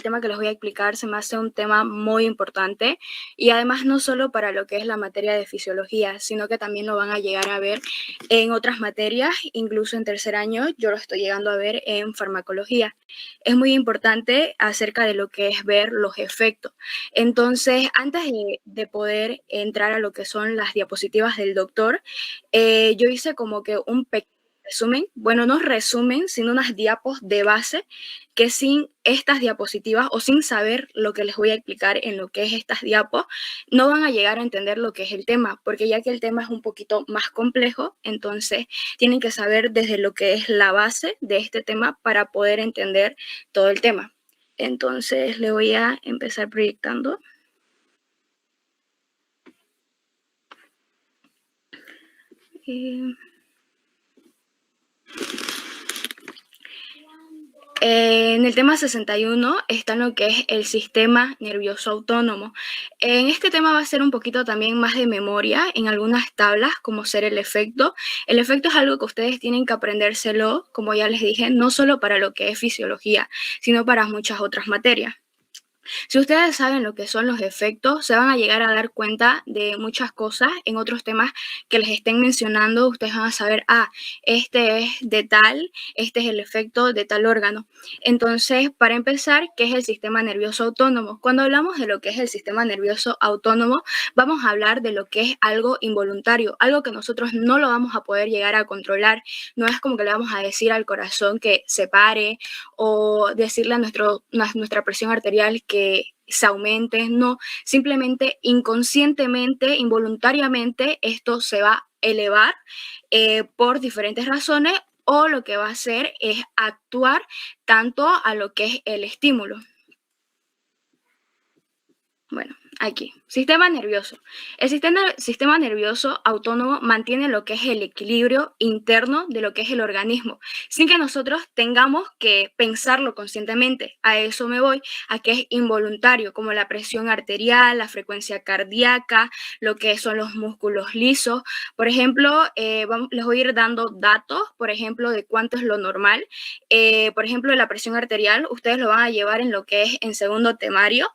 tema que les voy a explicar se me hace un tema muy importante y además no solo para lo que es la materia de fisiología, sino que también lo van a llegar a ver en otras materias, incluso en tercer año yo lo estoy llegando a ver en farmacología. Es muy importante acerca de lo que es ver los efectos. Entonces, antes de poder entrar a lo que son las diapositivas del doctor, yo hice como que un pequeño resumen, bueno, no resumen, sino unas diapos de base que sin estas diapositivas o sin saber lo que les voy a explicar en lo que es estas diapos, no van a llegar a entender lo que es el tema, porque ya que el tema es un poquito más complejo, entonces tienen que saber desde lo que es la base de este tema para poder entender todo el tema. Entonces le voy a empezar proyectando. En el tema 61 está lo que es el sistema nervioso autónomo. En este tema va a ser un poquito también más de memoria en algunas tablas, como ser el efecto. El efecto es algo que ustedes tienen que aprendérselo, como ya les dije, no solo para lo que es fisiología, sino para muchas otras materias. Si ustedes saben lo que son los efectos, se van a llegar a dar cuenta de muchas cosas en otros temas que les estén mencionando. Ustedes van a saber, este es de tal, este es el efecto de tal órgano. Entonces, para empezar, ¿qué es el sistema nervioso autónomo? Cuando hablamos de lo que es el sistema nervioso autónomo, vamos a hablar de lo que es algo involuntario, algo que nosotros no lo vamos a poder llegar a controlar. No es como que le vamos a decir al corazón que se pare o decirle a nuestra presión arterial que se aumente, no, simplemente inconscientemente, involuntariamente, esto se va a elevar por diferentes razones o lo que va a hacer es actuar tanto a lo que es el estímulo. Bueno, aquí, sistema nervioso. El sistema nervioso autónomo mantiene lo que es el equilibrio interno de lo que es el organismo, sin que nosotros tengamos que pensarlo conscientemente. A eso me voy, a que es involuntario, como la presión arterial, la frecuencia cardíaca, lo que son los músculos lisos. Por ejemplo, les voy a ir dando datos, por ejemplo, de cuánto es lo normal. Por ejemplo, la presión arterial, ustedes lo van a llevar en lo que es en segundo temario,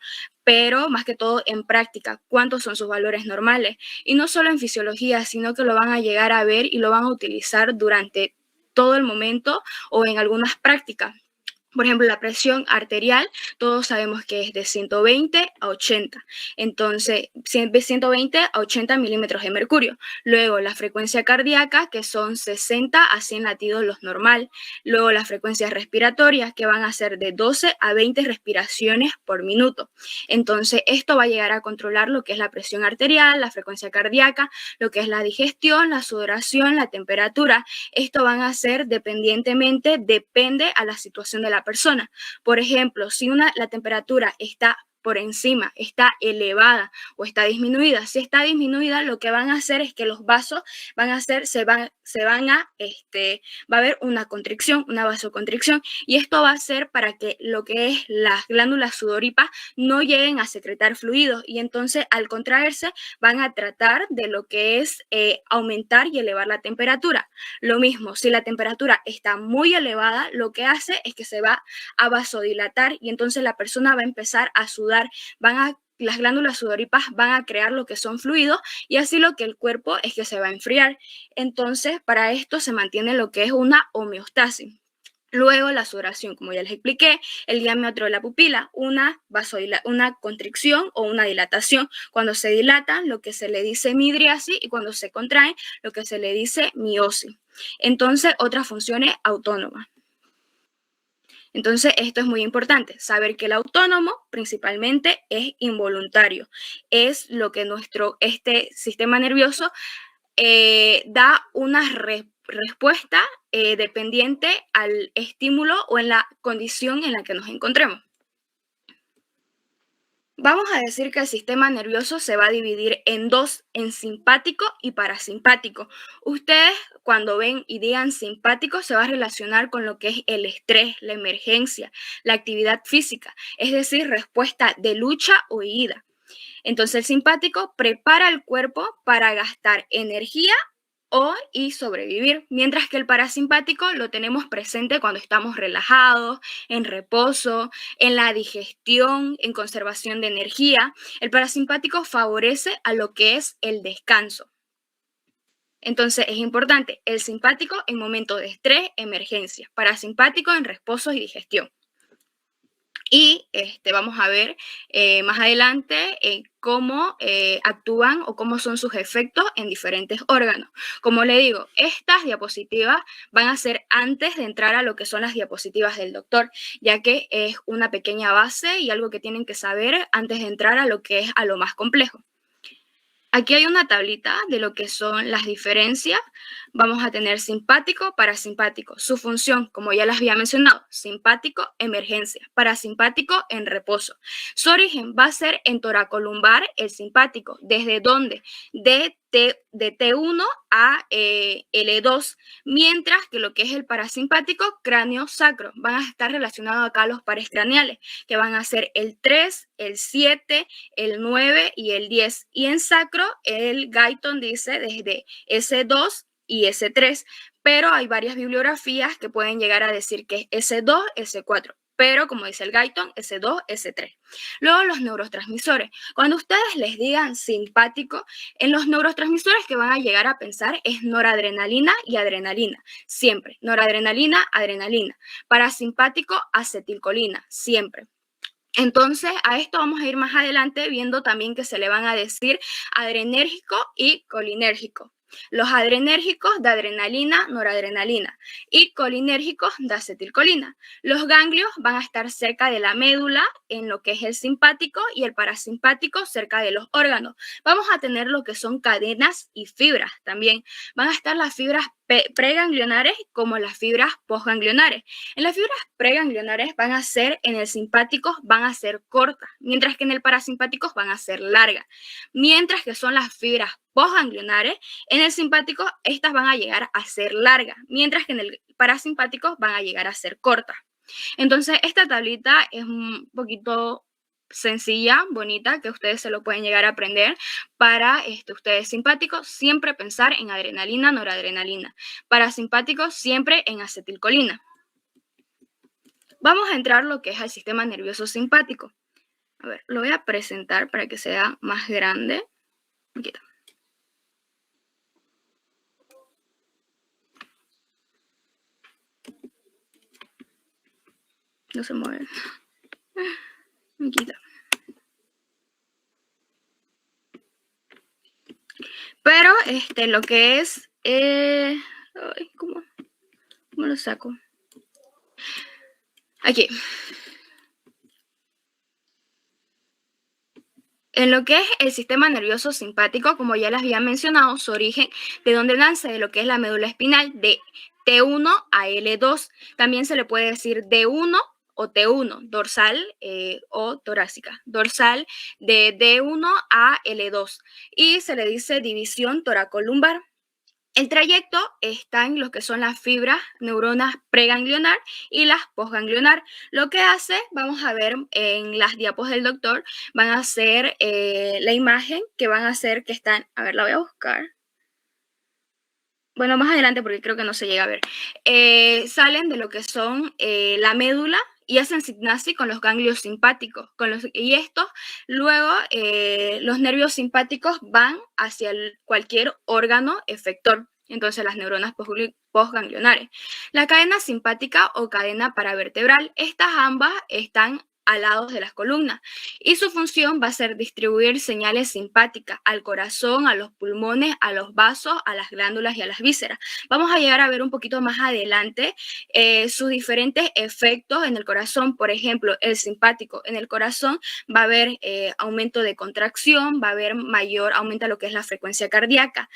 pero más que todo en práctica, cuántos son sus valores normales. Y no solo en fisiología, sino que lo van a llegar a ver y lo van a utilizar durante todo el momento o en algunas prácticas. Por ejemplo, la presión arterial, todos sabemos que es de 120 a 80. Entonces, de 120 a 80 milímetros de mercurio. Luego, la frecuencia cardíaca, que son 60 a 100 latidos los normal. Luego, las frecuencias respiratorias, que van a ser de 12 a 20 respiraciones por minuto. Entonces, esto va a llegar a controlar lo que es la presión arterial, la frecuencia cardíaca, lo que es la digestión, la sudoración, la temperatura. Esto van a ser depende a la situación de la persona. Por ejemplo, si la temperatura está por encima, está elevada o está disminuida. Si está disminuida, lo que van a hacer es que los vasos va a haber una constricción, una vasoconstricción, y esto va a ser para que lo que es las glándulas sudoríparas no lleguen a secretar fluidos y entonces al contraerse van a tratar de lo que es aumentar y elevar la temperatura. Lo mismo, si la temperatura está muy elevada, lo que hace es que se va a vasodilatar y entonces la persona va a empezar a sudar, las glándulas sudoríparas van a crear lo que son fluidos y así lo que el cuerpo es que se va a enfriar. Entonces, para esto se mantiene lo que es una homeostasis. Luego la sudoración, como ya les expliqué, el diámetro de la pupila, una constricción o una dilatación. Cuando se dilatan, lo que se le dice midriasis y cuando se contraen, lo que se le dice miosis. Entonces, otras funciones autónomas. Entonces, esto es muy importante, saber que el autónomo principalmente es involuntario. Es lo que este sistema nervioso da una respuesta dependiente al estímulo o en la condición en la que nos encontremos. Vamos a decir que el sistema nervioso se va a dividir en dos, en simpático y parasimpático. Ustedes cuando ven y digan simpático se va a relacionar con lo que es el estrés, la emergencia, la actividad física, es decir, respuesta de lucha o huida. Entonces el simpático prepara el cuerpo para gastar energía y sobrevivir, mientras que el parasimpático lo tenemos presente cuando estamos relajados, en reposo, en la digestión, en conservación de energía. El parasimpático favorece a lo que es el descanso. Entonces es importante el simpático en momentos de estrés, emergencia, parasimpático en reposo y digestión. Y vamos a ver más adelante cómo actúan o cómo son sus efectos en diferentes órganos. Como le digo, estas diapositivas van a ser antes de entrar a lo que son las diapositivas del doctor, ya que es una pequeña base y algo que tienen que saber antes de entrar a lo que es a lo más complejo. Aquí hay una tablita de lo que son las diferencias. Vamos a tener simpático, parasimpático. Su función, como ya las había mencionado, simpático, emergencia, parasimpático, en reposo. Su origen va a ser en toracolumbar, el simpático. ¿Desde dónde? De T1 a L2, mientras que lo que es el parasimpático, cráneo sacro, van a estar relacionados acá a los pares craneales, que van a ser el 3, el 7, el 9 y el 10. Y en sacro, el Guyton dice desde S2 y S3, pero hay varias bibliografías que pueden llegar a decir que es S2, S4. Pero como dice el Guyton, S2, S3. Luego los neurotransmisores. Cuando ustedes les digan simpático, en los neurotransmisores que van a llegar a pensar es noradrenalina y adrenalina. Siempre. Noradrenalina, adrenalina. Parasimpático, acetilcolina. Siempre. Entonces, a esto vamos a ir más adelante viendo también que se le van a decir adrenérgico y colinérgico. Los adrenérgicos de adrenalina, noradrenalina y colinérgicos de acetilcolina. Los ganglios van a estar cerca de la médula en lo que es el simpático y el parasimpático cerca de los órganos. Vamos a tener lo que son cadenas y fibras también. Van a estar las fibras preganglionares como las fibras postganglionares. En las fibras preganglionares van a ser, en el simpático van a ser cortas, mientras que en el parasimpático van a ser largas. Mientras que son las fibras postganglionares, en el simpático estas van a llegar a ser largas, mientras que en el parasimpático van a llegar a ser cortas. Entonces, esta tablita es un poquito sencilla, bonita, que ustedes se lo pueden llegar a aprender para ustedes simpáticos, siempre pensar en adrenalina, noradrenalina. Parasimpáticos, siempre en acetilcolina. Vamos a entrar lo que es al sistema nervioso simpático. A ver, lo voy a presentar para que sea más grande. Aquí está. No se mueve. Aquí está. Pero lo que es... ¿cómo lo saco? Aquí. En lo que es el sistema nervioso simpático, como ya les había mencionado, su origen, de donde nace de lo que es la médula espinal, de T1 a L2. También se le puede decir D1 o T1, dorsal o torácica. Dorsal de D1 a L2. Y se le dice división toracolumbar. El trayecto está en lo que son las fibras, neuronas preganglionar y las postganglionar. Lo que hace, vamos a ver en las diapos del doctor, van a ser la imagen que van a hacer que están, a ver, la voy a buscar. Bueno, más adelante porque creo que no se llega a ver. Salen de lo que son la médula y hacen sinapsis con los ganglios simpáticos. Y estos, luego, los nervios simpáticos van hacia cualquier órgano efector. Entonces, las neuronas postganglionares. La cadena simpática o cadena paravertebral, estas ambas están al lado de las columnas y su función va a ser distribuir señales simpáticas al corazón, a los pulmones, a los vasos, a las glándulas y a las vísceras. Vamos a llegar a ver un poquito más adelante sus diferentes efectos en el corazón. Por ejemplo, el simpático en el corazón va a haber aumento de contracción, va a haber mayor aumento de lo que es la frecuencia cardíaca,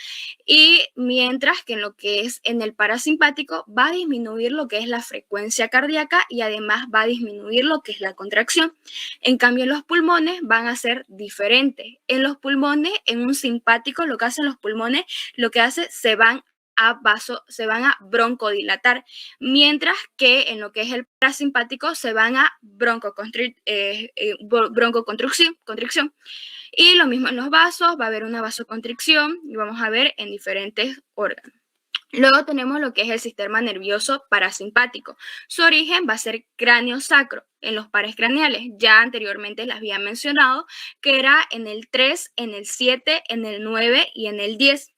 y mientras que en lo que es en el parasimpático va a disminuir lo que es la frecuencia cardíaca y además va a disminuir lo que es la contracción. En cambio, en los pulmones van a ser diferentes. En los pulmones, en un simpático, lo que hacen los pulmones, lo que hace, se van a broncodilatar, mientras que en lo que es el parasimpático se van a broncoconstricción. Y lo mismo en los vasos, va a haber una vasoconstricción y vamos a ver en diferentes órganos. Luego tenemos lo que es el sistema nervioso parasimpático. Su origen va a ser cráneo-sacro en los pares craneales. Ya anteriormente les había mencionado que era en el 3, en el 7, en el 9 y en el 10.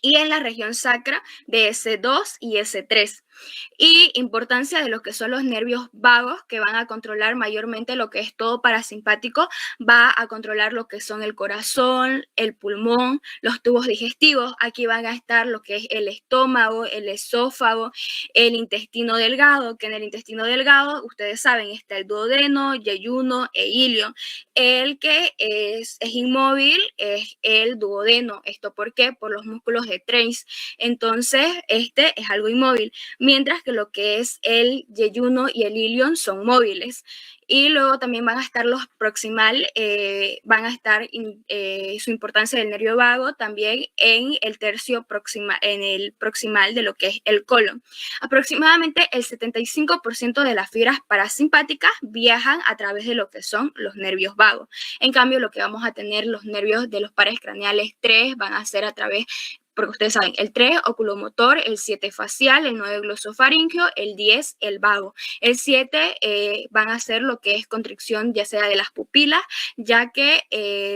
Y en la región sacra de S2 y S3. Y importancia de lo que son los nervios vagos, que van a controlar mayormente lo que es todo parasimpático, va a controlar lo que son el corazón, el pulmón, los tubos digestivos. Aquí van a estar lo que es el estómago, el esófago, el intestino delgado, que en el intestino delgado, ustedes saben, está el duodeno, yeyuno e ilio. El que es inmóvil es el duodeno. ¿Esto por qué? Por los músculos de Treis. Entonces, este es algo inmóvil, mientras que lo que es el yeyuno y el ilion son móviles. Y luego también van a estar los proximal, van a estar su importancia del nervio vago también en el tercio proximal, en el proximal de lo que es el colon. Aproximadamente el 75% de las fibras parasimpáticas viajan a través de lo que son los nervios vagos. En cambio, lo que vamos a tener, los nervios de los pares craneales 3 van a ser a través, porque ustedes saben, el 3 oculomotor, el 7 facial, el 9 glosofaringeo, el 10 el vago. El 7 van a ser lo que es constricción ya sea de las pupilas, ya que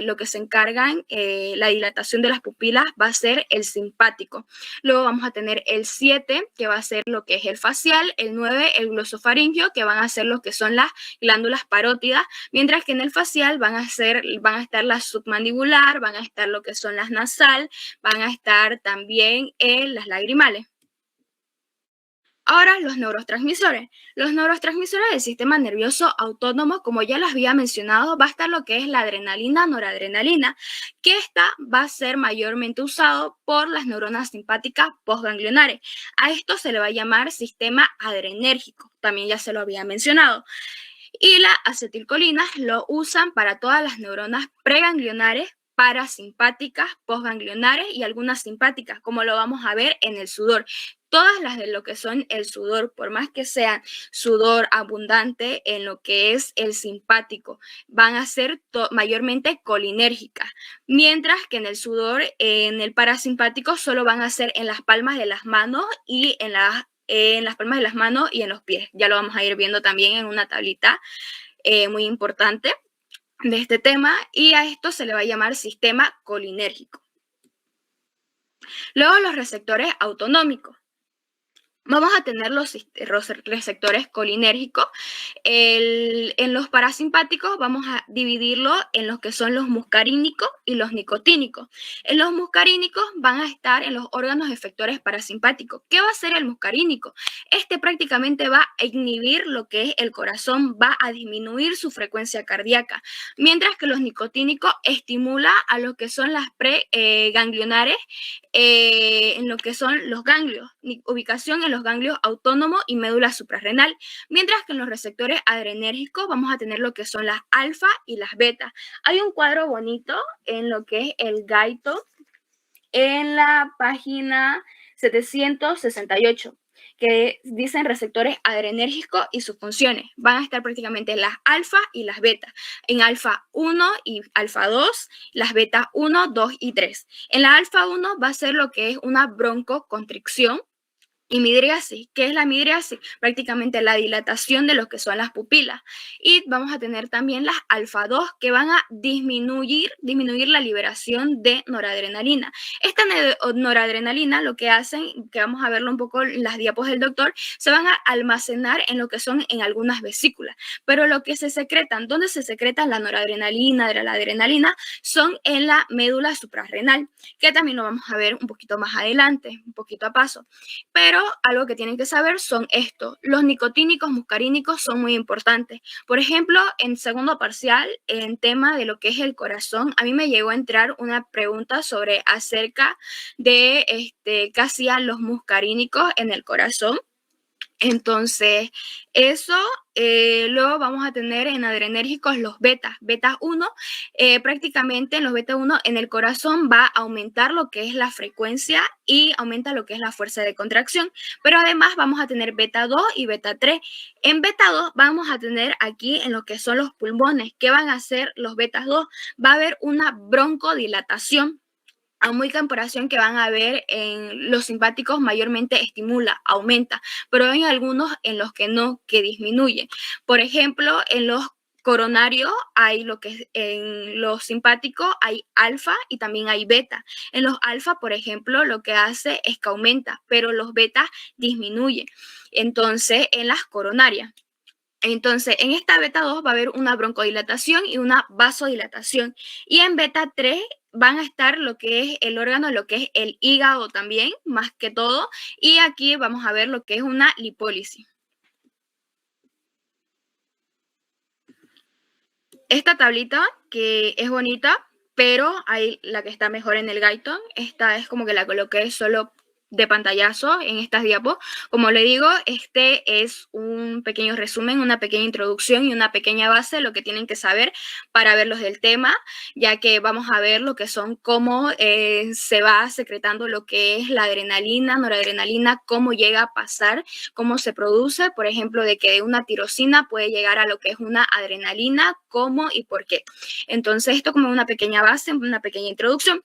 lo que se encargan, la dilatación de las pupilas va a ser el simpático. Luego vamos a tener el 7, que va a ser lo que es el facial, el 9 el glosofaringeo, que van a ser lo que son las glándulas parótidas, mientras que en el facial van a estar la submandibular, van a estar lo que son las nasal, van a estar también en las lagrimales. Ahora, los neurotransmisores. Los neurotransmisores del sistema nervioso autónomo, como ya les había mencionado, va a estar lo que es la adrenalina, noradrenalina, que esta va a ser mayormente usado por las neuronas simpáticas postganglionares. A esto se le va a llamar sistema adrenérgico, también ya se lo había mencionado. Y la acetilcolina lo usan para todas las neuronas preganglionares, parasimpáticas, postganglionares y algunas simpáticas, como lo vamos a ver en el sudor. Todas las de lo que son el sudor, por más que sea sudor abundante en lo que es el simpático, van a ser mayormente colinérgicas, mientras que en el sudor, en el parasimpático, solo van a ser en las palmas de las manos y en las palmas de las manos y en los pies. Ya lo vamos a ir viendo también en una tablita muy importante de este tema, y a esto se le va a llamar sistema colinérgico. Luego, los receptores autonómicos. Vamos a tener los receptores colinérgicos. En los parasimpáticos vamos a dividirlo en los que son los muscarínicos y los nicotínicos. En los muscarínicos van a estar en los órganos efectores parasimpáticos. ¿Qué va a hacer el muscarínico? Este prácticamente va a inhibir lo que es el corazón, va a disminuir su frecuencia cardíaca, mientras que los nicotínicos estimula a lo que son las preganglionares, en lo que son los ganglios, ubicación en los ganglios autónomos y médula suprarrenal, mientras que en los receptores adrenérgicos vamos a tener lo que son las alfa y las beta. Hay un cuadro bonito en lo que es el Gaito en la página 768, que dicen receptores adrenérgicos y sus funciones. Van a estar prácticamente las alfa y las beta. En alfa 1 y alfa 2, las beta 1, 2 y 3. En la alfa 1 va a ser lo que es una broncoconstricción y midriasis. ¿Qué es la midriasis? Prácticamente la dilatación de lo que son las pupilas. Y vamos a tener también las alfa 2, que van a disminuir la liberación de noradrenalina. Esta noradrenalina, lo que hacen, que vamos a verlo un poco en las diapos del doctor, se van a almacenar en lo que son en algunas vesículas. Pero lo que se secretan, ¿dónde se secretan la noradrenalina, la adrenalina? Son en la médula suprarrenal, que también lo vamos a ver un poquito más adelante, un poquito a paso. Pero algo que tienen que saber son esto: los nicotínicos, muscarínicos son muy importantes. Por ejemplo, en segundo parcial, en tema de lo que es el corazón, a mí me llegó a entrar una pregunta sobre acerca de qué hacían los muscarínicos en el corazón. Entonces, eso, luego vamos a tener en adrenérgicos los betas. Beta 1, prácticamente en los beta 1 en el corazón va a aumentar lo que es la frecuencia y aumenta lo que es la fuerza de contracción, pero además vamos a tener beta 2 y beta 3. En beta 2 vamos a tener aquí en lo que son los pulmones. ¿Qué van a hacer los betas 2? Va a haber una broncodilatación, a muy comparación que van a ver en los simpáticos, mayormente estimula, aumenta, pero hay algunos en los que no, que disminuye. Por ejemplo, en los coronarios hay lo que es, en los simpáticos hay alfa y también hay beta. En los alfa, por ejemplo, lo que hace es que aumenta, pero los betas disminuye. Entonces, en las coronarias. Entonces, en esta beta 2 va a haber una broncodilatación y una vasodilatación. Y en beta 3 van a estar lo que es el órgano, lo que es el hígado también, más que todo. Y aquí vamos a ver lo que es una lipólisis. Esta tablita que es bonita, pero hay la que está mejor en el Gaiton. Esta es como que la coloqué solo de pantallazo en estas diapos. Como le digo, este es un pequeño resumen, una pequeña introducción y una pequeña base de lo que tienen que saber para ver los del tema, ya que vamos a ver lo que son cómo se va secretando lo que es la adrenalina, noradrenalina, cómo llega a pasar, cómo se produce, por ejemplo, de que de una tirosina puede llegar a lo que es una adrenalina, cómo y por qué. Entonces, esto como una pequeña base, una pequeña introducción.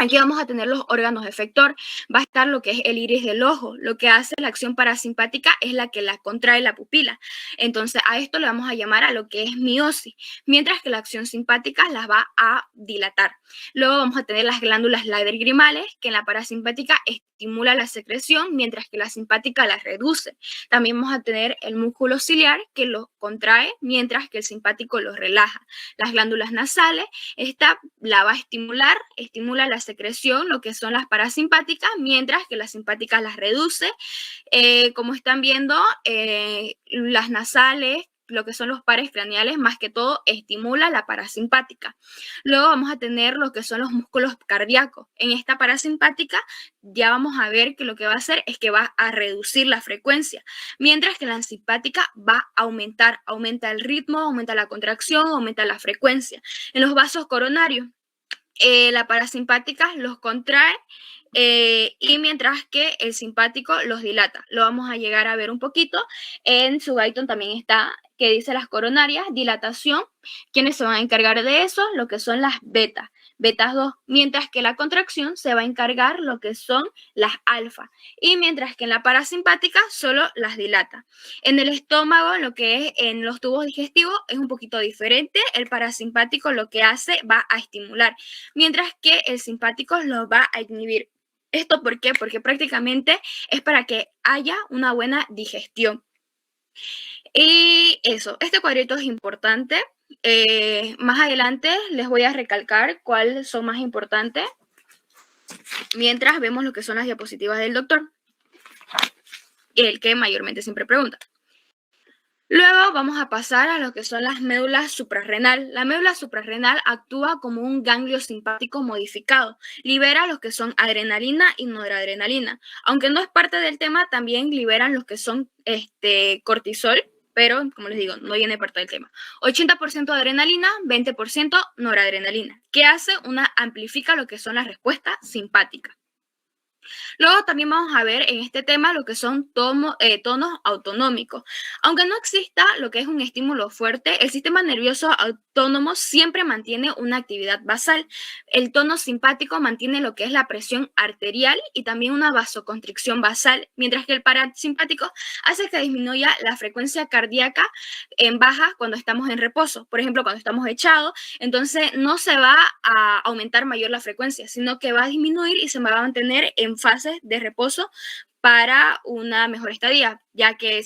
Aquí vamos a tener los órganos efector. Va a estar lo que es el iris del ojo. Lo que hace la acción parasimpática es la que la contrae la pupila. Entonces, a esto le vamos a llamar a lo que es miosis, mientras que la acción simpática las va a dilatar. Luego vamos a tener las glándulas lagrigrimales, que en la parasimpática estimula la secreción, mientras que la simpática la reduce. También vamos a tener el músculo ciliar, que lo contrae, mientras que el simpático lo relaja. Las glándulas nasales, esta la va a estimular, estimula la secreción, lo que son las parasimpáticas, mientras que las simpáticas las reduce. Como están viendo, las nasales, lo que son los pares craneales, más que todo estimula la parasimpática. Luego vamos a tener lo que son los músculos cardíacos. En esta parasimpática ya vamos a ver que lo que va a hacer es que va a reducir la frecuencia, mientras que la simpática va a aumentar, aumenta el ritmo, aumenta la contracción, aumenta la frecuencia. En los vasos coronarios, la parasimpática los contrae y mientras que el simpático los dilata. Lo vamos a llegar a ver un poquito. En su Gaiton también está que dice las coronarias, dilatación. ¿Quiénes se van a encargar de eso? Lo que son las betas, betas 2, mientras que la contracción se va a encargar lo que son las alfa, y mientras que en la parasimpática solo las dilata. En el estómago, lo que es en los tubos digestivos, es un poquito diferente. El parasimpático lo que hace va a estimular, mientras que el simpático lo va a inhibir. ¿Esto por qué? Porque prácticamente es para que haya una buena digestión. Y eso, este cuadrito es importante. Más adelante les voy a recalcar cuáles son más importantes mientras vemos lo que son las diapositivas del doctor, el que mayormente siempre pregunta. Luego vamos a pasar a lo que son las médulas suprarrenal. La médula suprarrenal actúa como un ganglio simpático modificado. Libera los que son adrenalina y noradrenalina. Aunque no es parte del tema, también liberan los que son cortisol, pero como les digo, no viene parte del tema. 80% adrenalina, 20% noradrenalina. ¿Qué hace? Amplifica lo que son las respuestas simpáticas. Luego también vamos a ver en este tema lo que son tonos autonómicos. Aunque no exista lo que es un estímulo fuerte, el sistema nervioso autónomo siempre mantiene una actividad basal. El tono simpático mantiene lo que es la presión arterial y también una vasoconstricción basal, mientras que el parasimpático hace que disminuya la frecuencia cardíaca en baja cuando estamos en reposo. Por ejemplo, cuando estamos echados, entonces no se va a aumentar mayor la frecuencia, sino que va a disminuir y se va a mantener en fases de reposo para una mejor estadía, ya que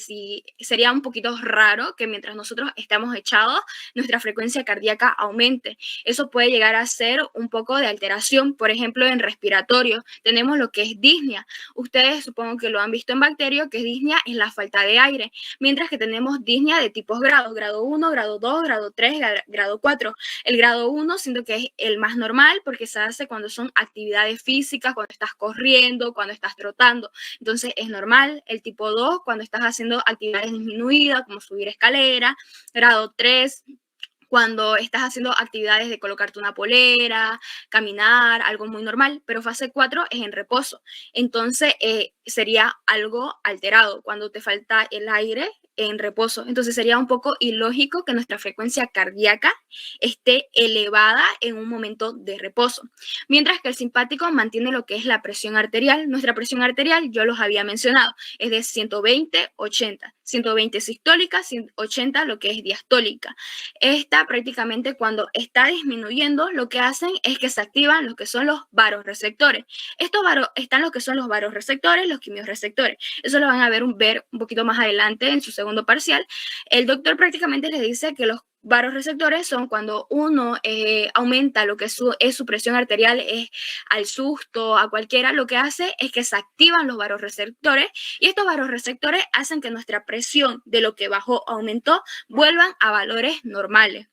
sería un poquito raro que mientras nosotros estamos echados, nuestra frecuencia cardíaca aumente. Eso puede llegar a ser un poco de alteración. Por ejemplo, en respiratorio tenemos lo que es disnea. Ustedes supongo que lo han visto en bacterio, que disnea es la falta de aire, mientras que tenemos disnea de tipos grados, grado 1, grado 2, grado 3, grado 4. El grado 1 siento que es el más normal porque se hace cuando son actividades físicas, cuando estás corriendo, cuando estás trotando. Entonces es normal. El tipo 2 cuando cuando estás haciendo actividades disminuidas, como subir escalera. Grado 3, cuando estás haciendo actividades de colocarte una polera, caminar, algo muy normal, pero fase 4 es en reposo. Entonces sería algo alterado, cuando te falta el aire en reposo. Entonces sería un poco ilógico que nuestra frecuencia cardíaca esté elevada en un momento de reposo. Mientras que el simpático mantiene lo que es la presión arterial. Nuestra presión arterial, yo los había mencionado, es de 120-80. 120 sistólica, 80 lo que es diastólica. Esta prácticamente cuando está disminuyendo, lo que hacen es que se activan lo que son los vasoreceptores. Están lo que son los vasoreceptores, los quimiorreceptores. Eso lo van a ver un poquito más adelante en su segundo parcial. El doctor prácticamente les dice que los vasoreceptores son cuando uno aumenta lo que es su presión arterial, es al susto, a cualquiera, lo que hace es que se activan los vasoreceptores y estos vasoreceptores hacen que nuestra presión de lo que bajó aumentó vuelvan a valores normales.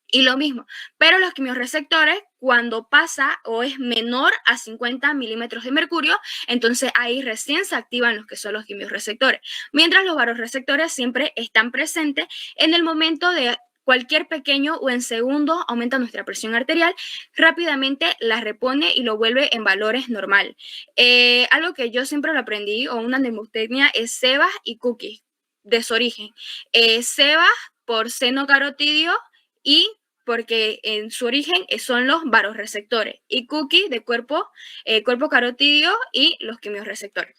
Y lo mismo, pero los quimiorreceptores, cuando pasa o es menor a 50 milímetros de mercurio, entonces ahí recién se activan los que son los quimiorreceptores. Mientras los vasoreceptores siempre están presentes en el momento de cualquier pequeño o en segundos aumenta nuestra presión arterial, rápidamente la repone y lo vuelve en valores normales. Algo que yo siempre lo aprendí, o una mnemotecnia, es sebas y cookies, de su origen. Sebas por seno carotidio y porque en su origen son los vasoreceptores, y cookie de cuerpo carotidio y los quimiorreceptores.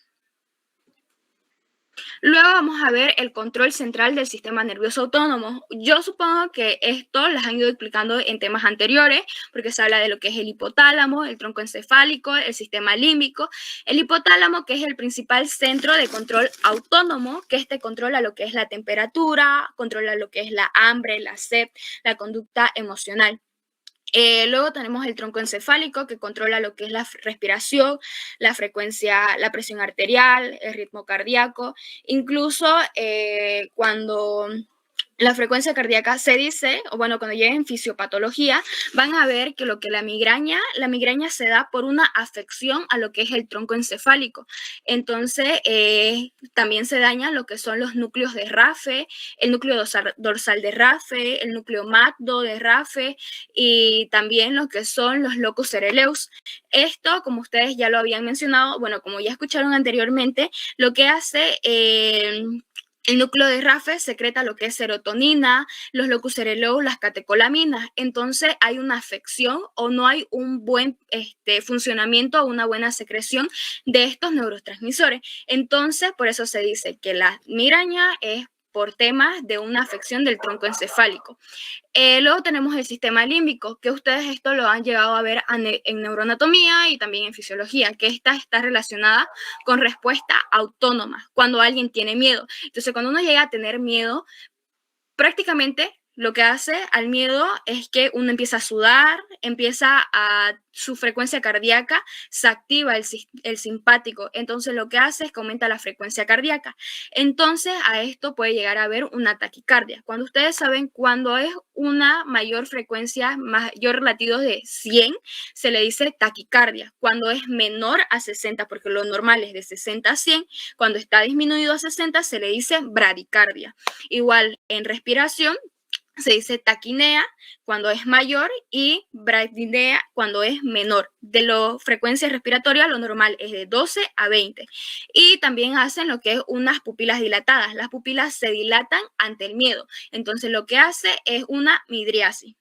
Luego vamos a ver el control central del sistema nervioso autónomo. Yo supongo que esto las han ido explicando en temas anteriores, porque se habla de lo que es el hipotálamo, el tronco encefálico, el sistema límbico. El hipotálamo, que es el principal centro de control autónomo, que este controla lo que es la temperatura, controla lo que es la hambre, la sed, la conducta emocional. Luego tenemos el tronco encefálico, que controla lo que es la respiración, la frecuencia, la presión arterial, el ritmo cardíaco. Incluso cuando la frecuencia cardíaca se dice, o bueno, cuando lleguen en fisiopatología, van a ver que lo que la migraña se da por una afección a lo que es el tronco encefálico. Entonces, también se dañan lo que son los núcleos de RAFE, el núcleo dorsal de RAFE, el núcleo magno de RAFE y también lo que son los locus coeruleus. Esto, como ustedes ya lo habían mencionado, bueno, como ya escucharon anteriormente, lo que hace el núcleo de RAFE secreta lo que es serotonina, los locus coeruleus, las catecolaminas. Entonces hay una afección o no hay un buen funcionamiento o una buena secreción de estos neurotransmisores. Entonces, por eso se dice que la migraña es por temas de una afección del tronco encefálico. Luego tenemos el sistema límbico, que ustedes esto lo han llegado a ver en neuroanatomía y también en fisiología, que esta está relacionada con respuesta autónoma, cuando alguien tiene miedo. Entonces, cuando uno llega a tener miedo, prácticamente lo que hace al miedo es que uno empieza a sudar, su frecuencia cardíaca, se activa el simpático, entonces lo que hace es que aumenta la frecuencia cardíaca. Entonces a esto puede llegar a haber una taquicardia. Cuando ustedes saben cuando es una mayor frecuencia, mayor relativo de 100, se le dice taquicardia. Cuando es menor a 60, porque lo normal es de 60 a 100, cuando está disminuido a 60 se le dice bradicardia. Igual en respiración, se dice taquinea cuando es mayor y bradinea cuando es menor. De la frecuencia respiratoria, lo normal es de 12 a 20. Y también hacen lo que es unas pupilas dilatadas. Las pupilas se dilatan ante el miedo. Entonces, lo que hace es una midriasis.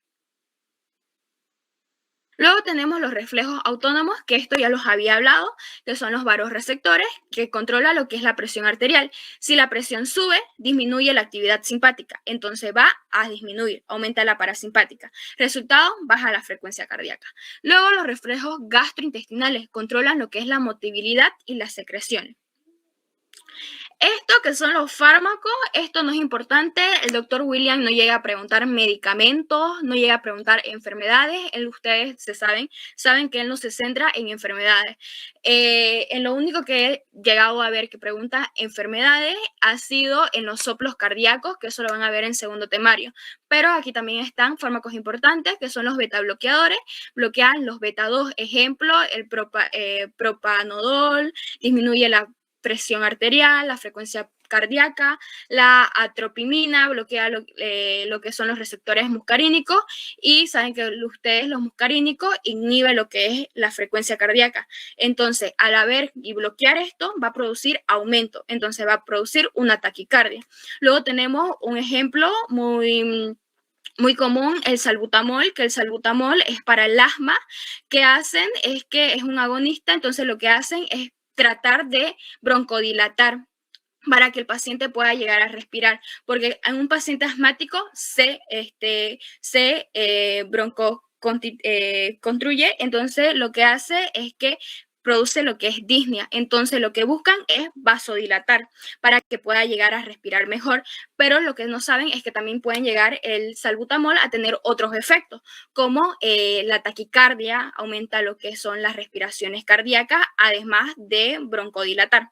Luego tenemos los reflejos autónomos, que esto ya los había hablado, que son los vasoreceptores, que controlan lo que es la presión arterial. Si la presión sube, disminuye la actividad simpática, entonces va a disminuir, aumenta la parasimpática. Resultado, baja la frecuencia cardíaca. Luego los reflejos gastrointestinales controlan lo que es la motilidad y las secreciones. Esto que son los fármacos, esto no es importante. El doctor William no llega a preguntar medicamentos, no llega a preguntar enfermedades. Ustedes saben que él no se centra en enfermedades. En lo único que he llegado a ver que pregunta enfermedades ha sido en los soplos cardíacos, que eso lo van a ver en segundo temario. Pero aquí también están fármacos importantes, que son los beta bloqueadores. Bloquean los beta 2, ejemplo, el propanodol, disminuye la presión arterial, la frecuencia cardíaca, la atropinina bloquea lo que son los receptores muscarínicos y saben que ustedes los muscarínicos inhiben lo que es la frecuencia cardíaca. Entonces, al haber y bloquear esto, va a producir aumento, entonces va a producir una taquicardia. Luego tenemos un ejemplo muy común, el salbutamol, que el salbutamol es para el asma. ¿Qué hacen? Es que es un agonista, entonces lo que hacen es tratar de broncodilatar para que el paciente pueda llegar a respirar, porque en un paciente asmático se broncoconstruye, entonces lo que hace es que produce lo que es disnea. Entonces lo que buscan es vasodilatar para que pueda llegar a respirar mejor, pero lo que no saben es que también pueden llegar el salbutamol a tener otros efectos, como la taquicardia, aumenta lo que son las respiraciones cardíacas, además de broncodilatar.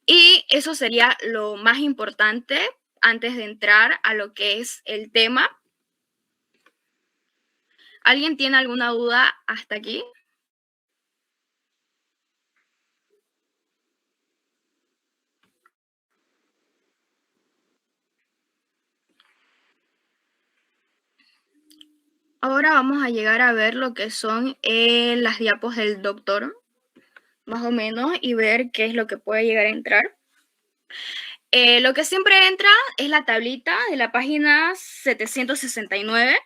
Y eso sería lo más importante antes de entrar a lo que es el tema. ¿Alguien tiene alguna duda hasta aquí? Ahora vamos a llegar a ver lo que son las diapos del doctor, más o menos, y ver qué es lo que puede llegar a entrar. Lo que siempre entra es la tablita de la página 769,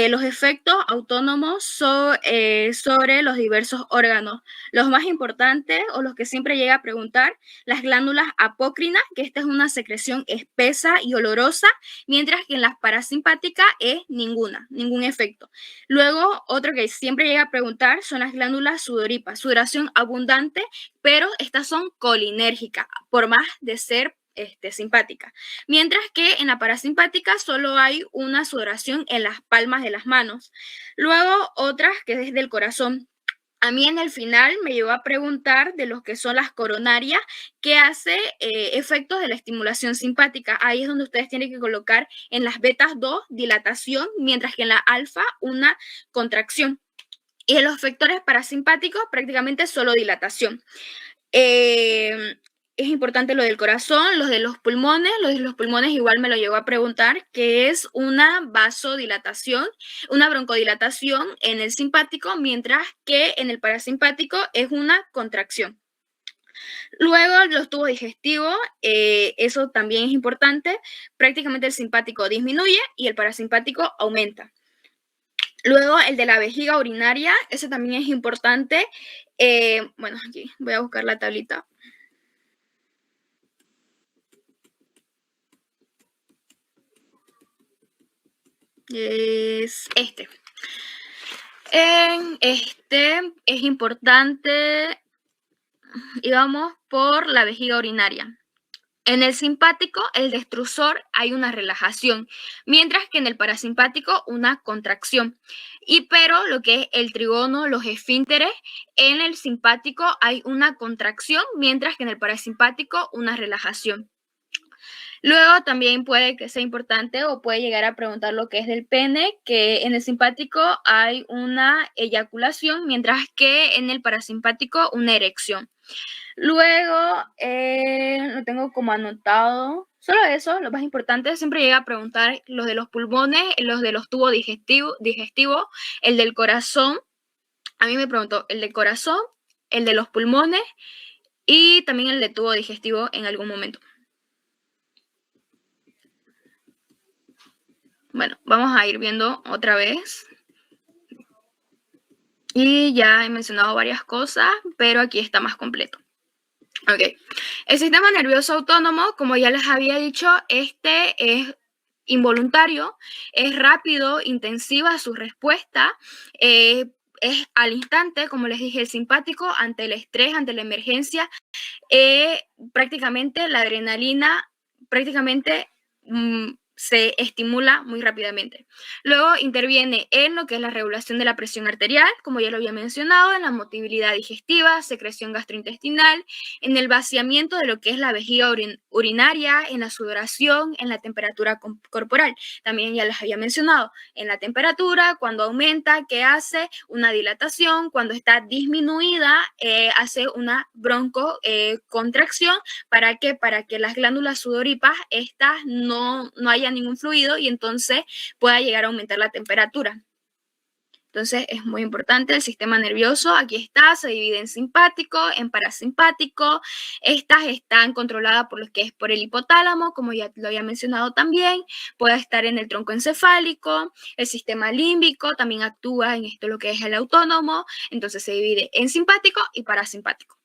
los efectos autónomos sobre los diversos órganos. Los más importantes o los que siempre llega a preguntar, las glándulas apócrinas, que esta es una secreción espesa y olorosa, mientras que en las parasimpáticas es ningún efecto. Luego, otro que siempre llega a preguntar son las glándulas sudoríparas, sudoración abundante, pero estas son colinérgicas, por más de ser simpática. Mientras que en la parasimpática solo hay una sudoración en las palmas de las manos. Luego otras que es del corazón. A mí en el final me llegó a preguntar de lo que son las coronarias, que hace efectos de la estimulación simpática. Ahí es donde ustedes tienen que colocar en las betas 2 dilatación, mientras que en la alfa una contracción. Y en los efectores parasimpáticos prácticamente solo dilatación. Es importante lo del corazón, los de los pulmones igual me lo llegó a preguntar, que es una vasodilatación, una broncodilatación en el simpático, mientras que en el parasimpático es una contracción. Luego los tubos digestivos, eso también es importante, prácticamente el simpático disminuye y el parasimpático aumenta. Luego el de la vejiga urinaria, ese también es importante. Bueno, aquí voy a buscar la tablita. Es este. En este es importante, y vamos por la vejiga urinaria. En el simpático, el destrusor, hay una relajación, mientras que en el parasimpático una contracción. Pero lo que es el trigono, los esfínteres, en el simpático hay una contracción, mientras que en el parasimpático una relajación. Luego también puede que sea importante o puede llegar a preguntar lo que es del pene, que en el simpático hay una eyaculación, mientras que en el parasimpático una erección. Luego, lo tengo como anotado. Solo eso, lo más importante, siempre llega a preguntar los de los pulmones, los de los tubos digestivos, el del corazón. A mí me preguntó el del corazón, el de los pulmones y también el de tubo digestivo en algún momento. Bueno, vamos a ir viendo otra vez. Y ya he mencionado varias cosas, pero aquí está más completo. Ok. El sistema nervioso autónomo, como ya les había dicho, este es involuntario, es rápido, intensiva su respuesta, es al instante, como les dije, el simpático ante el estrés, ante la emergencia, prácticamente la adrenalina, prácticamente se estimula muy rápidamente. Luego interviene en lo que es la regulación de la presión arterial, como ya lo había mencionado, en la motilidad digestiva, secreción gastrointestinal, en el vaciamiento de lo que es la vejiga urinaria, en la sudoración, en la temperatura corporal. También ya les había mencionado, en la temperatura, cuando aumenta, ¿qué hace? Una dilatación, cuando está disminuida, hace una broncocontracción. ¿Para qué? Para que las glándulas sudoríparas, estas no haya ningún fluido y entonces pueda llegar a aumentar la temperatura. Entonces es muy importante el sistema nervioso. Aquí está, se divide en simpático, en parasimpático. Estas están controladas por lo que es por el hipotálamo, como ya lo había mencionado también. Puede estar en el tronco encefálico. El sistema límbico también actúa en esto lo que es el autónomo. Entonces se divide en simpático y parasimpático.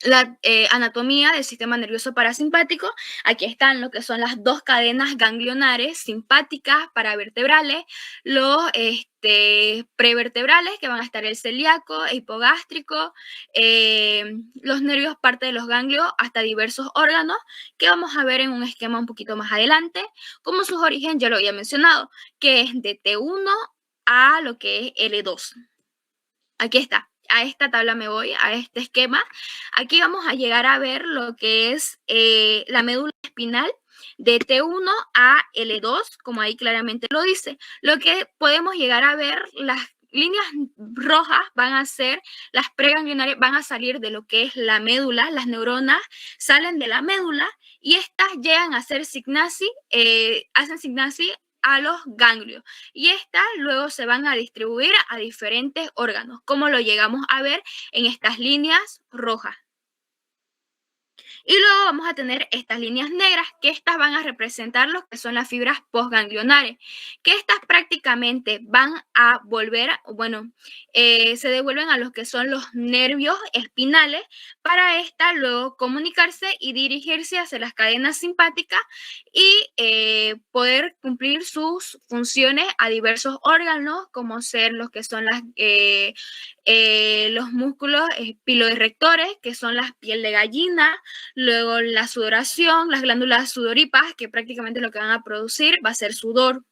La anatomía del sistema nervioso parasimpático, aquí están lo que son las dos cadenas ganglionares simpáticas paravertebrales, los prevertebrales, que van a estar el celíaco, el hipogástrico, los nervios parte de los ganglios hasta diversos órganos, que vamos a ver en un esquema un poquito más adelante. Como sus orígenes ya lo había mencionado, que es de T1 a lo que es L2. Aquí está. A esta tabla me voy, a este esquema. Aquí vamos a llegar a ver lo que es la médula espinal de T1 a L2, como ahí claramente lo dice. Lo que podemos llegar a ver, las líneas rojas van a ser las preganglionarias, van a salir de lo que es la médula, las neuronas salen de la médula y estas llegan a hacer signasis, hacen signasis a los ganglios y estas luego se van a distribuir a diferentes órganos, como lo llegamos a ver en estas líneas rojas. Y luego vamos a tener estas líneas negras, que estas van a representar lo que son las fibras postganglionares, que estas prácticamente van a volver, bueno, se devuelven a los que son los nervios espinales, para estas luego comunicarse y dirigirse hacia las cadenas simpáticas y poder cumplir sus funciones a diversos órganos, como ser los que son los músculos piloerectores, que son la piel de gallina, luego la sudoración, las glándulas sudoríparas, que prácticamente lo que van a producir va a ser sudor.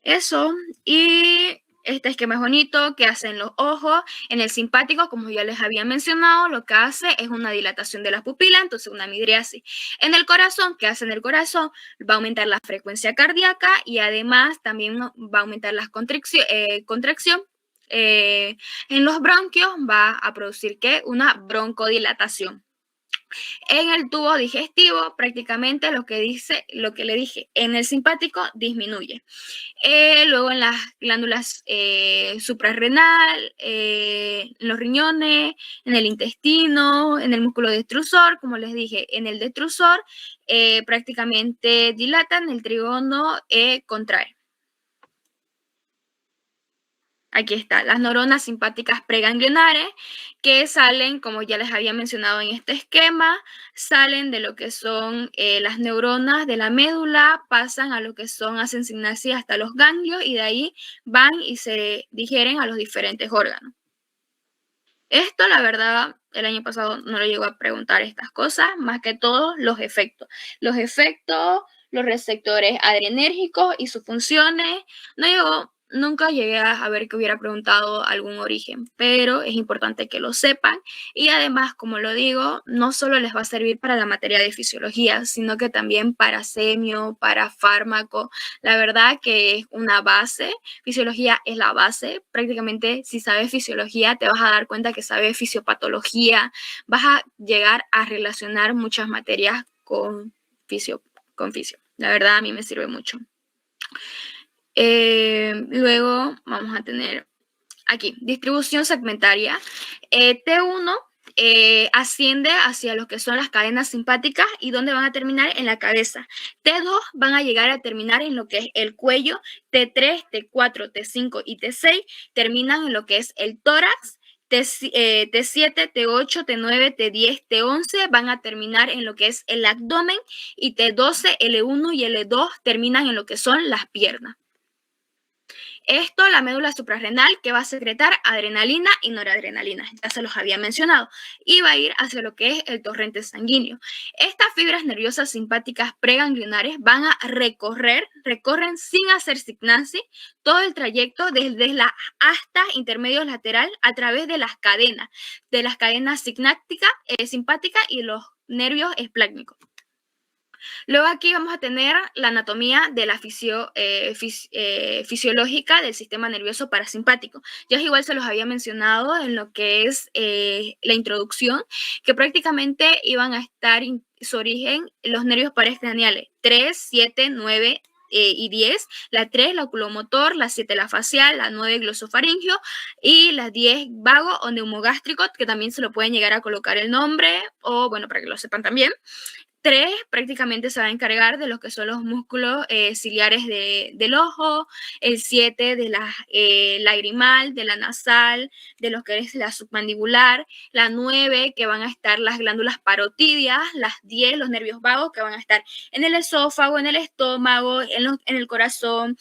Eso, y este esquema es bonito, que hacen los ojos. En el simpático, como ya les había mencionado, lo que hace es una dilatación de las pupilas, entonces una midriasis. En el corazón, ¿qué hace en el corazón? Va a aumentar la frecuencia cardíaca y además también va a aumentar la contracción. En los bronquios va a producir ¿qué? Una broncodilatación. En el tubo digestivo, prácticamente lo que le dije, en el simpático disminuye. Luego en las glándulas suprarrenal, en los riñones, en el intestino, en el músculo detrusor, como les dije, en el detrusor prácticamente dilatan, el trígono contrae. Aquí está, las neuronas simpáticas preganglionares, que salen, como ya les había mencionado en este esquema, salen de lo que son las neuronas de la médula, pasan a lo que son, hacen signasia hasta los ganglios y de ahí van y se digieren a los diferentes órganos. Esto, la verdad, el año pasado no lo llegó a preguntar estas cosas, más que todo los efectos. Los efectos, los receptores adrenérgicos y sus funciones, nunca llegué a ver que hubiera preguntado algún origen, pero es importante que lo sepan y además, como lo digo, no solo les va a servir para la materia de fisiología, sino que también para semio, para fármaco. La verdad que es una base, fisiología es la base, prácticamente si sabes fisiología te vas a dar cuenta que sabes fisiopatología, vas a llegar a relacionar muchas materias con fisio. La verdad a mí me sirve mucho. Luego vamos a tener aquí, distribución segmentaria. T1 asciende hacia lo que son las cadenas simpáticas y donde van a terminar en la cabeza. T2 van a llegar a terminar en lo que es el cuello. T3, T4, T5 y T6 terminan en lo que es el tórax. T7, T8, T9, T10, T11 van a terminar en lo que es el abdomen y T12, L1 y L2 terminan en lo que son las piernas. Esto, la médula suprarrenal, que va a secretar adrenalina y noradrenalina, ya se los había mencionado, y va a ir hacia lo que es el torrente sanguíneo. Estas fibras nerviosas simpáticas preganglionares van a recorren sin hacer signacia todo el trayecto desde la asta intermedio lateral a través de las cadenas simpáticas y los nervios esplácnicos. Luego aquí vamos a tener la anatomía de la fisiológica del sistema nervioso parasimpático. Ya igual se los había mencionado en lo que es la introducción, que prácticamente iban a estar su origen los nervios paracraneales 3, 7, 9 y 10, la 3, la oculomotor, la 7, la facial, la 9, glosofaringio y la 10, vago o neumogástrico, que también se lo pueden llegar a colocar el nombre, o bueno, para que lo sepan también. 3 prácticamente se va a encargar de lo que son los músculos ciliares del ojo, el 7 de la lagrimal, de la nasal, de lo que es la submandibular, la 9 que van a estar las glándulas parotidias, las 10 los nervios vagos que van a estar en el esófago, en el estómago, en el corazón,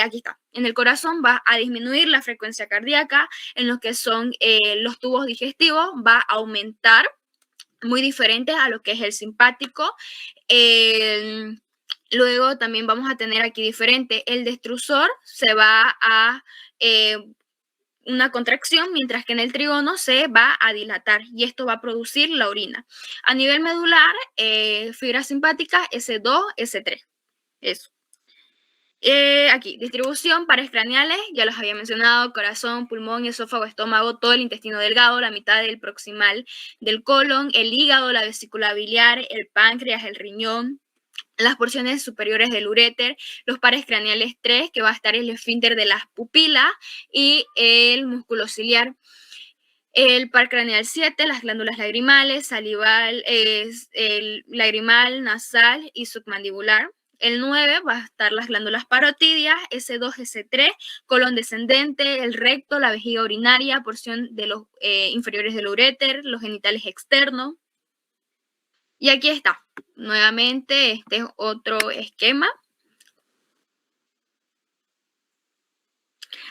aquí está. En el corazón va a disminuir la frecuencia cardíaca, en lo que son los tubos digestivos va a aumentar, muy diferentes a lo que es el simpático. Luego también vamos a tener aquí diferente. El destrusor se va a una contracción, mientras que en el trígono se va a dilatar y esto va a producir la orina. A nivel medular, fibra simpática S2, S3. Eso. Aquí, distribución, pares craneales, ya los había mencionado, corazón, pulmón, esófago, estómago, todo el intestino delgado, la mitad del proximal del colon, el hígado, la vesícula biliar, el páncreas, el riñón, las porciones superiores del uréter, los pares craneales 3, que va a estar el esfínter de las pupilas y el músculo ciliar. El par craneal 7, las glándulas lagrimales, salival, el lagrimal, nasal y submandibular. El 9 va a estar las glándulas parotidias, S2, S3, colon descendente, el recto, la vejiga urinaria, porción de los inferiores del uréter, los genitales externos. Y aquí está, nuevamente, este es otro esquema.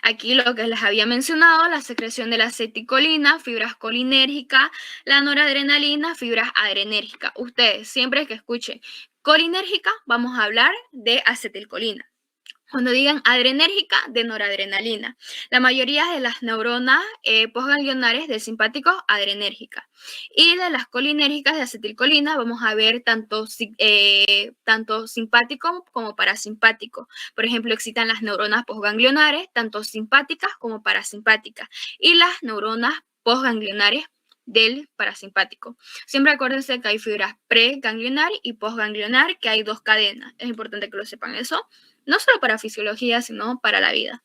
Aquí lo que les había mencionado, la secreción de la acetilcolina, fibras colinérgicas, la noradrenalina, fibras adrenérgicas. Ustedes, siempre que escuchen colinérgica, vamos a hablar de acetilcolina. Cuando digan adrenérgica, de noradrenalina. La mayoría de las neuronas postganglionares del simpático, adrenérgica. Y de las colinérgicas de acetilcolina vamos a ver tanto simpático como parasimpático. Por ejemplo, excitan las neuronas postganglionares, tanto simpáticas como parasimpáticas. Y las neuronas postganglionares del parasimpático. Siempre acuérdense que hay fibras preganglionar y postganglionar, que hay dos cadenas. Es importante que lo sepan eso. No solo para fisiología, sino para la vida.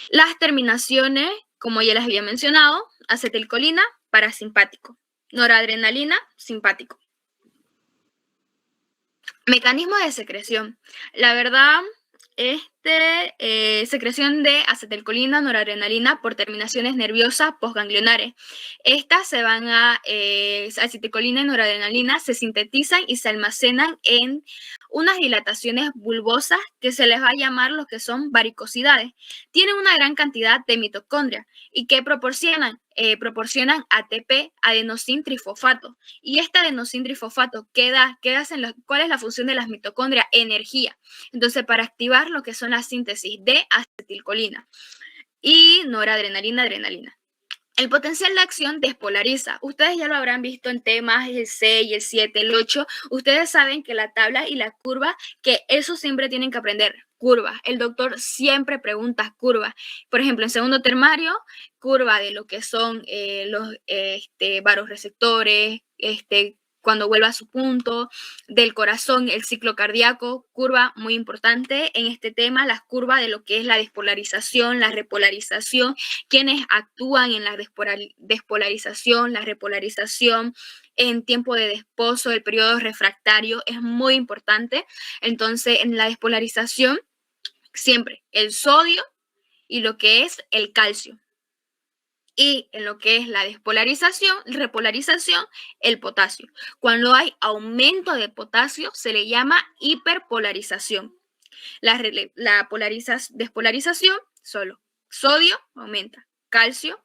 Las terminaciones, como ya les había mencionado, acetilcolina, parasimpático, noradrenalina, simpático. Mecanismo de secreción. La verdad, secreción de acetilcolina, noradrenalina por terminaciones nerviosas postganglionares. Estas se van a, acetilcolina y noradrenalina se sintetizan y se almacenan en unas dilataciones bulbosas que se les va a llamar lo que son varicosidades. Tienen una gran cantidad de mitocondria y que proporcionan ATP, adenosín trifosfato. Y este adenosín trifosfato, ¿cuál es la función de las mitocondrias? Energía. Entonces, para activar lo que son la síntesis de acetilcolina y noradrenalina, adrenalina. El potencial de acción despolariza. Ustedes ya lo habrán visto en temas el 6, el 7, el 8. Ustedes saben que la tabla y la curva, que eso siempre tienen que aprender. Curvas. El doctor siempre pregunta curvas. Por ejemplo, en segundo termario, curva de lo que son los vasoreceptores, cuando vuelva a su punto, del corazón, el ciclo cardíaco, curva muy importante en este tema, las curvas de lo que es la despolarización, la repolarización, quienes actúan en la despolarización, la repolarización en tiempo de desposo, el periodo refractario es muy importante. Entonces, en la despolarización, siempre el sodio y lo que es el calcio. Y en lo que es la repolarización, el potasio. Cuando hay aumento de potasio, se le llama hiperpolarización. Despolarización, solo sodio aumenta, calcio,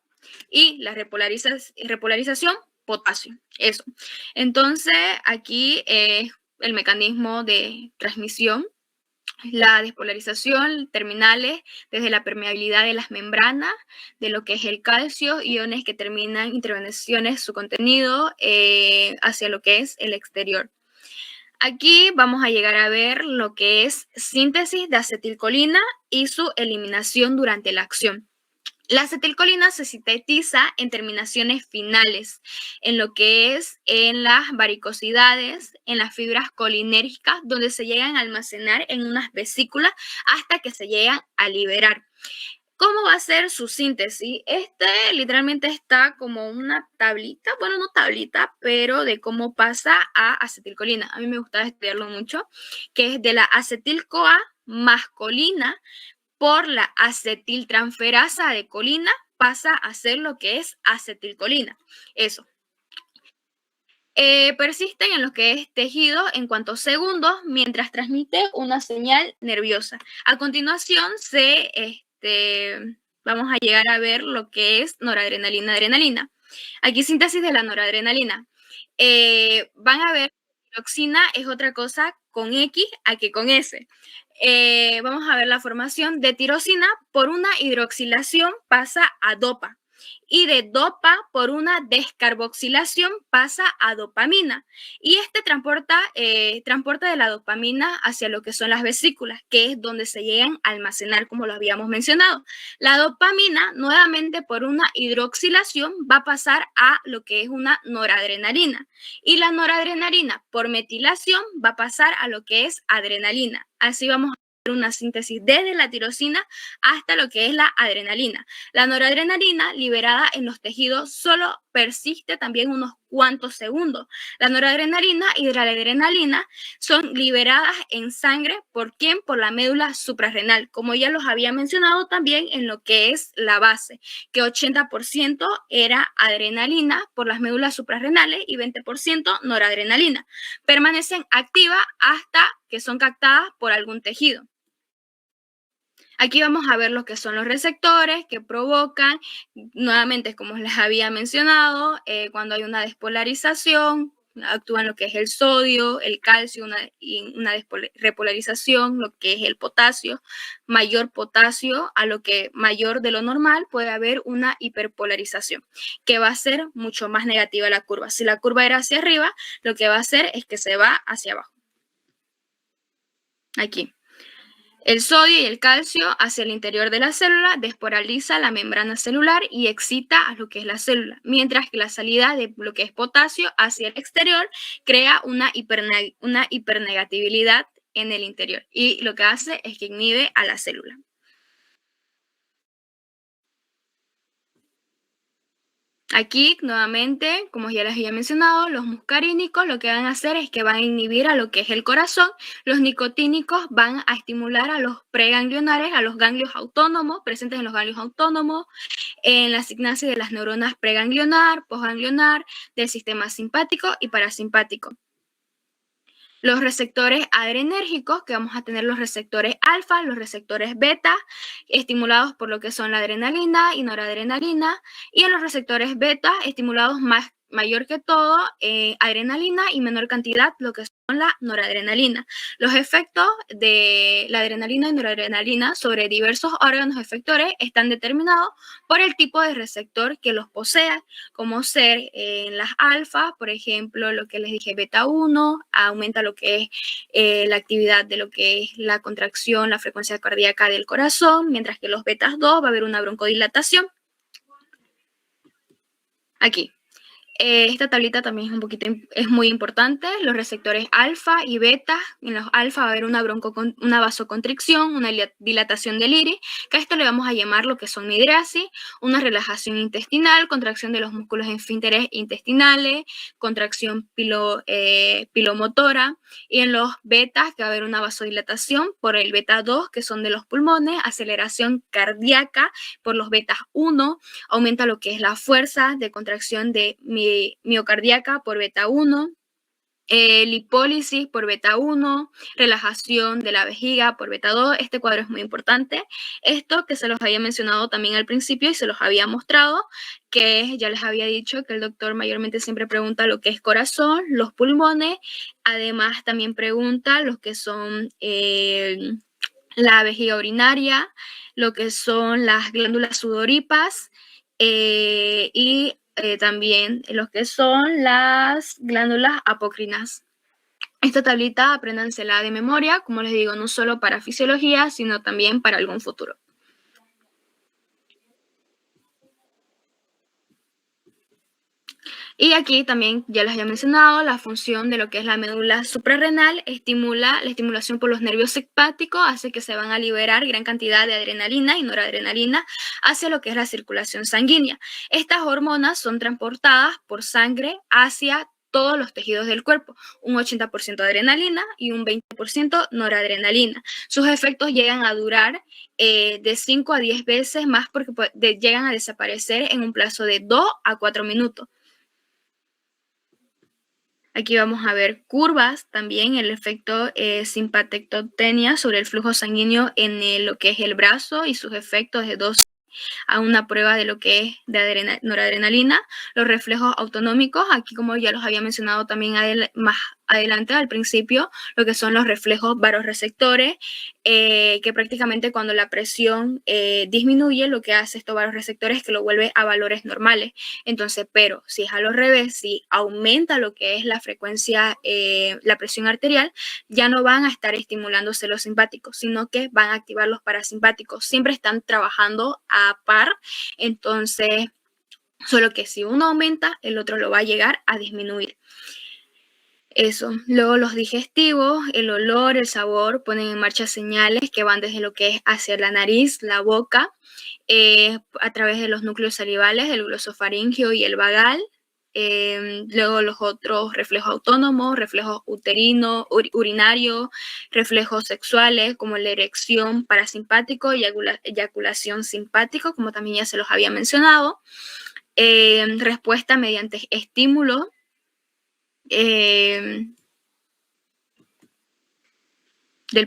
y la repolarización, potasio. Eso. Entonces, aquí el mecanismo de transmisión, la despolarización, terminales desde la permeabilidad de las membranas, de lo que es el calcio, iones que terminan intervenciones, su contenido hacia lo que es el exterior. Aquí vamos a llegar a ver lo que es síntesis de acetilcolina y su eliminación durante la acción. La acetilcolina se sintetiza en terminaciones finales, en lo que es en las varicosidades, en las fibras colinérgicas, donde se llegan a almacenar en unas vesículas hasta que se llegan a liberar. ¿Cómo va a ser su síntesis? Literalmente está como una tablita, bueno, no tablita, pero de cómo pasa a acetilcolina. A mí me gusta estudiarlo mucho, que es de la acetil-CoA más colina por la acetiltransferasa de colina pasa a ser lo que es acetilcolina. Eso. Persisten en lo que es tejido en cuantos segundos mientras transmite una señal nerviosa. A continuación vamos a llegar a ver lo que es noradrenalina, adrenalina. Aquí síntesis de la noradrenalina. Van a ver que tiroxina es otra cosa con X a que con S. Vamos a ver la formación de tirosina por una hidroxilación pasa a dopa. Y de dopa por una descarboxilación pasa a dopamina. Y transporta de la dopamina hacia lo que son las vesículas, que es donde se llegan a almacenar, como lo habíamos mencionado. La dopamina, nuevamente por una hidroxilación, va a pasar a lo que es una noradrenalina. Y la noradrenalina, por metilación, va a pasar a lo que es adrenalina. Así vamos a una síntesis desde la tirosina hasta lo que es la adrenalina. La noradrenalina liberada en los tejidos solo persiste también unos cuantos segundos. La noradrenalina y la adrenalina son liberadas en sangre. ¿Por quién? Por la médula suprarrenal, como ya los había mencionado también en lo que es la base, que 80% era adrenalina por las médulas suprarrenales y 20% noradrenalina. Permanecen activas hasta que son captadas por algún tejido. Aquí vamos a ver lo que son los receptores que provocan, nuevamente como les había mencionado, cuando hay una despolarización, actúan lo que es el sodio, el calcio, y una repolarización, lo que es el potasio, mayor potasio a lo que mayor de lo normal, puede haber una hiperpolarización, que va a ser mucho más negativa la curva. Si la curva era hacia arriba, lo que va a hacer es que se va hacia abajo. Aquí. El sodio y el calcio hacia el interior de la célula despolariza la membrana celular y excita a lo que es la célula, mientras que la salida de lo que es potasio hacia el exterior crea una hipernegatividad en el interior y lo que hace es que inhibe a la célula. Aquí, nuevamente, como ya les había mencionado, los muscarínicos lo que van a hacer es que van a inhibir a lo que es el corazón. Los nicotínicos van a estimular a los preganglionares, a los ganglios autónomos, presentes en los ganglios autónomos, en la sinapsis de las neuronas preganglionar, postganglionar, del sistema simpático y parasimpático. Los receptores adrenérgicos, que vamos a tener los receptores alfa, los receptores beta, estimulados por lo que son la adrenalina y noradrenalina, y en los receptores beta, estimulados mayor que todo, adrenalina y menor cantidad, lo que son la noradrenalina. Los efectos de la adrenalina y noradrenalina sobre diversos órganos efectores están determinados por el tipo de receptor que los posea, como ser en las alfas, por ejemplo, lo que les dije, beta 1, aumenta lo que es la actividad de lo que es la contracción, la frecuencia cardíaca del corazón, mientras que los betas 2 va a haber una broncodilatación. Aquí. Esta tablita también es muy importante. Los receptores alfa y beta. En los alfa va a haber una vasoconstricción, una dilatación del iris, que a esto le vamos a llamar lo que son midriasis, una relajación intestinal, contracción de los músculos esfínteres intestinales, contracción pilomotora. Y en los betas, que va a haber una vasodilatación por el beta 2, que son de los pulmones, aceleración cardíaca por los betas 1, aumenta lo que es la fuerza de contracción de miocardíaca por beta 1, lipólisis por beta 1, relajación de la vejiga por beta 2. Este cuadro es muy importante. Esto que se los había mencionado también al principio y se los había mostrado, que ya les había dicho que el doctor mayormente siempre pregunta lo que es corazón, los pulmones, además también pregunta lo que son la vejiga urinaria, lo que son las glándulas sudoríparas y también lo que son las glándulas apocrinas. Esta tablita apréndansela de memoria, como les digo, no solo para fisiología, sino también para algún futuro. Y aquí también, ya les había mencionado, la función de lo que es la médula suprarrenal estimula la estimulación por los nervios simpáticos, hace que se van a liberar gran cantidad de adrenalina y noradrenalina hacia lo que es la circulación sanguínea. Estas hormonas son transportadas por sangre hacia todos los tejidos del cuerpo, un 80% adrenalina y un 20% noradrenalina. Sus efectos llegan a durar de 5 a 10 veces más porque llegan a desaparecer en un plazo de 2 a 4 minutos. Aquí vamos a ver curvas también, el efecto simpatectomía sobre el flujo sanguíneo en lo que es el brazo y sus efectos de 2 a una prueba de lo que es de noradrenalina, los reflejos autonómicos, aquí como ya los había mencionado también más adelante al principio, lo que son los reflejos varoreceptores, que prácticamente cuando la presión disminuye, lo que hace estos varoreceptores es que lo vuelve a valores normales. Entonces, pero si es a lo revés, si aumenta lo que es la frecuencia, la presión arterial, ya no van a estar estimulándose los simpáticos, sino que van a activar los parasimpáticos. Siempre están trabajando a par, entonces, solo que si uno aumenta, el otro lo va a llegar a disminuir. Eso. Luego los digestivos, el olor, el sabor, ponen en marcha señales que van desde lo que es hacia la nariz, la boca, a través de los núcleos salivales, el glosofaringeo y el vagal. Luego los otros reflejos autónomos, reflejos uterino, urinario, reflejos sexuales como la erección parasimpático y eyaculación simpático, como también ya se los había mencionado. Respuesta mediante estímulo. Del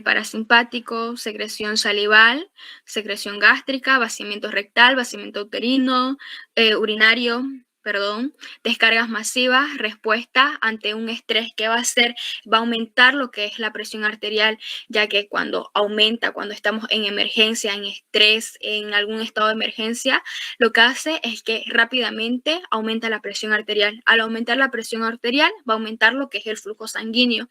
parasimpático, secreción salival, secreción gástrica, vaciamiento rectal, vaciamiento uterino, urinario, descargas masivas, respuesta ante un estrés que va a hacer, va a aumentar lo que es la presión arterial, ya que cuando aumenta, cuando estamos en emergencia, en estrés, en algún estado de emergencia, lo que hace es que rápidamente aumenta la presión arterial. Al aumentar la presión arterial, va a aumentar lo que es el flujo sanguíneo.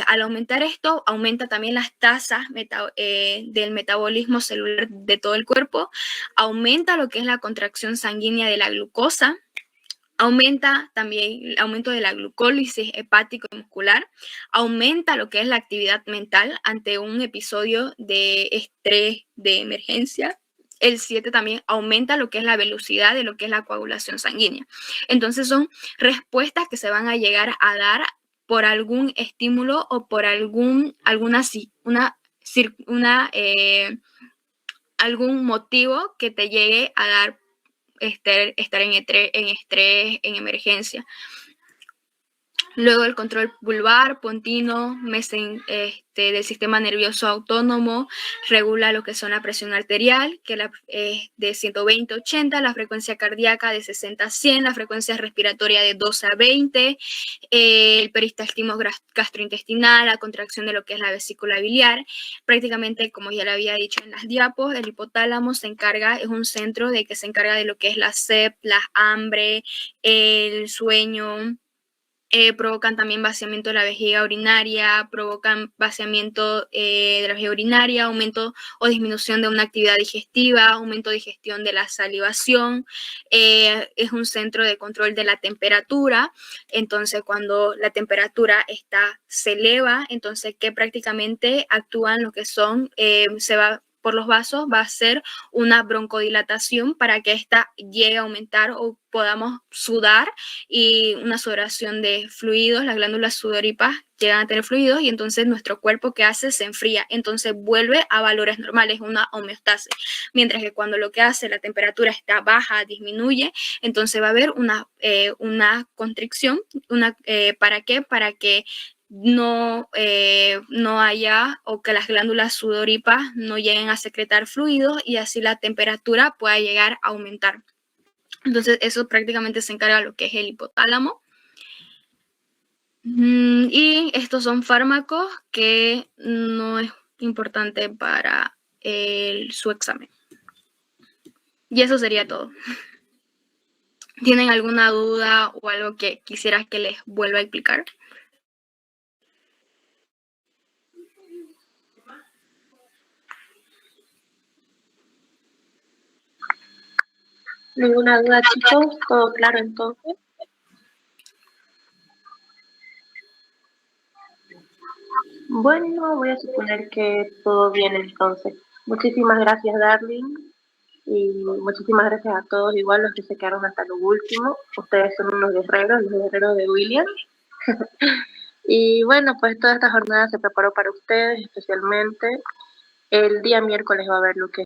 Al aumentar esto, aumenta también las tasas del metabolismo celular de todo el cuerpo, aumenta lo que es la contracción sanguínea de la glucosa, aumenta también el aumento de la glucólisis hepático y muscular, aumenta lo que es la actividad mental ante un episodio de estrés de emergencia. El 7 también aumenta lo que es la velocidad de lo que es la coagulación sanguínea. Entonces son respuestas que se van a llegar a dar por algún estímulo o por algún motivo que te llegue a dar estar en estrés, en emergencia. Luego el control vulvar, pontino, del sistema nervioso autónomo, regula lo que son la presión arterial, que es de 120 a 80, la frecuencia cardíaca de 60 a 100, la frecuencia respiratoria de 12 a 20, el peristaltismo gastrointestinal, la contracción de lo que es la vesícula biliar. Prácticamente, como ya le había dicho en las diapos, el hipotálamo es un centro que se encarga de lo que es la sed, la hambre, el sueño. Provocan también vaciamiento de la vejiga urinaria, provocan vaciamiento de la vejiga urinaria, aumento o disminución de una actividad digestiva, aumento de digestión de la salivación, es un centro de control de la temperatura. Entonces cuando la temperatura se eleva, entonces que prácticamente actúan lo que son, se va por los vasos va a ser una broncodilatación para que ésta llegue a aumentar o podamos sudar, y una sudoración de fluidos, las glándulas sudoríparas llegan a tener fluidos y entonces nuestro cuerpo, ¿qué hace? Se enfría, entonces vuelve a valores normales, una homeostasis. Mientras que cuando lo que hace, la temperatura está baja, disminuye, entonces va a haber una constricción. ¿Para qué? Para que no haya, o que las glándulas sudoríparas no lleguen a secretar fluidos y así la temperatura pueda llegar a aumentar. Entonces eso prácticamente se encarga de lo que es el hipotálamo. Y estos son fármacos que no es importante para su examen. Y eso sería todo. ¿Tienen alguna duda o algo que quisieras que les vuelva a explicar? Ninguna duda, chicos, todo claro entonces. Bueno, voy a suponer que todo bien entonces. Muchísimas gracias, Darling, y muchísimas gracias a todos, igual los que se quedaron hasta lo último. Ustedes son unos guerreros, los guerreros de William. Y bueno, pues toda esta jornada se preparó para ustedes, especialmente. El día miércoles va a haber lo que